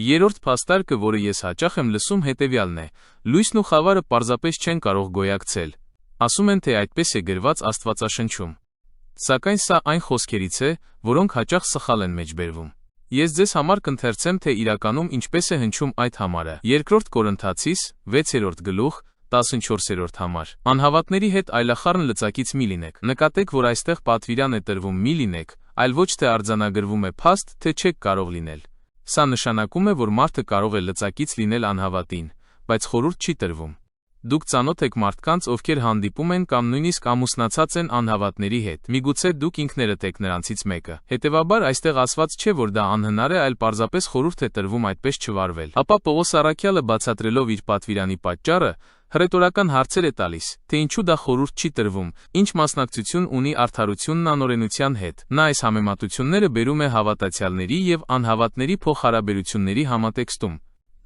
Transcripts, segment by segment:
Երրորդ փաստարկը, որը ես հաճախ եմ լսում, հետևյալն է. լույսն ու խավարը պարզապես չեն կարող գոյակցել։ Ասում են, թե այդպես է գրված Աստվածաշնչում։ Սակայն սա այն խոսքերից է, որոնք հաճախ սխալ են մեջբերվում։ Ես ձեզ համար կընթերցեմ, թե իրականում ինչպես է հնչում այդ համարը։ Երկրորդ Կորինթացիս 6-րդ գլուխ 14-րդ համար։ Անհավատների հետ այլախառն լծակից մի լինեք։ Նկատեք, որ այստեղ պատվիրան է տրվում մի լինեք, այլ ոչ թե արձանագրվում է փաստ, թե չեք կարող լինել։ Սա նշանակում է, որ մարդը կարող է լծակից լինել անհավատին, բայց խորհուրդ չի տրվում։ Դուք ծանոթ եք մարդկանց, ովքեր հանդիպում են կամ նույնիսկ ամուսնացած են անհավատների հետ։ Միգուցե դուք ինքներդ եք նրանցից մեկը։ Հետևաբար այստեղ ասված չէ, որ դա անհնար է, այլ պարզապես խորհուրդ է տրվում այդպես չվարվել։ Ապա Պողոս առաքյալը, բացատրելով իր պատվիրանի պատճառը, հռետորական հարցեր է տալիս, թե ինչու դա խորհուրդ չի տրվում, ինչ մասնակցություն ունի արդարությունն անօրենության հետ։ Նա այս համեմատությունները բերում է հավատացյալների և անհավատների փոխհարաբերությունների համատեքստում։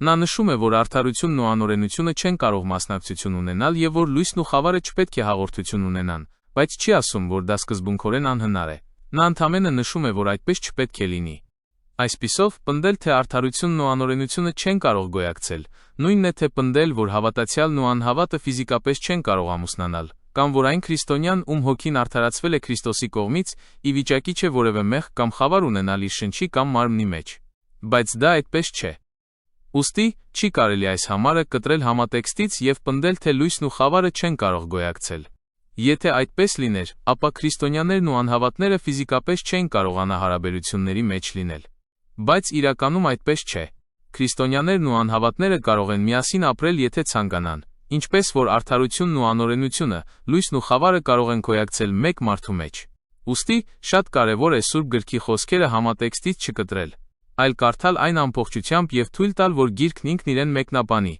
Նա նշում է, որ արդարությունն ու անօրենությունը չեն կարող մասնակցություն ունենալ և որ լույսն ու խավարը չպետք է հաղորդություն ունենան, բայց չի ասում, որ դա սկզբունքորեն անհնար է։ Նա ընդամենը նշում է, որ այդպես չպետք է լինի։ Այսպիսով, պնդել, թե արդարությունն ու անօրենությունը չեն կարող գոյակցել, նույնն է, թե պնդել, որ հավատացյալն ու անհավատը ֆիզիկապես չեն կարող ամուսնանալ, կամ որ այն քրիստոնյան, ում հոգին արդարացվել է Քրիստոսի կողմից, ի վիճակի չէ որևէ մեղք կամ խավար ունենալ իր շնչի կամ մարմնի մեջ։ Բայց դա այդպես չէ։ Ուստի, չի կարելի այս համարը կտրել համատեքստից և պնդել, թե լույսն ու խավարը չեն կարող գոյակցել։ Եթե այդպես լիներ, ապա քրիստոնյաներն ու անհավատները ֆիզիկապես չէին կարող անհարաբերությունների մեջ լինել։ Բայց իրականում այդպես չէ։ Քրիստոնյաներն ու անհավատները կարող են միասին ապրել, եթե ցանկանան, ինչպես որ արդարությունն ու անօրենությունը, լույսն ու խավարը կարող են գոյակցել մեկ մարդու մեջ։ Ուստի, շատ կարևոր է Սուրբ Գրքի խոսքերը համատեքստից չկտրել, այլ կարդալ այն ամբողջությամբ և թույլ տալ, որ Գիրքն ինքն իրեն մեկնաբանի։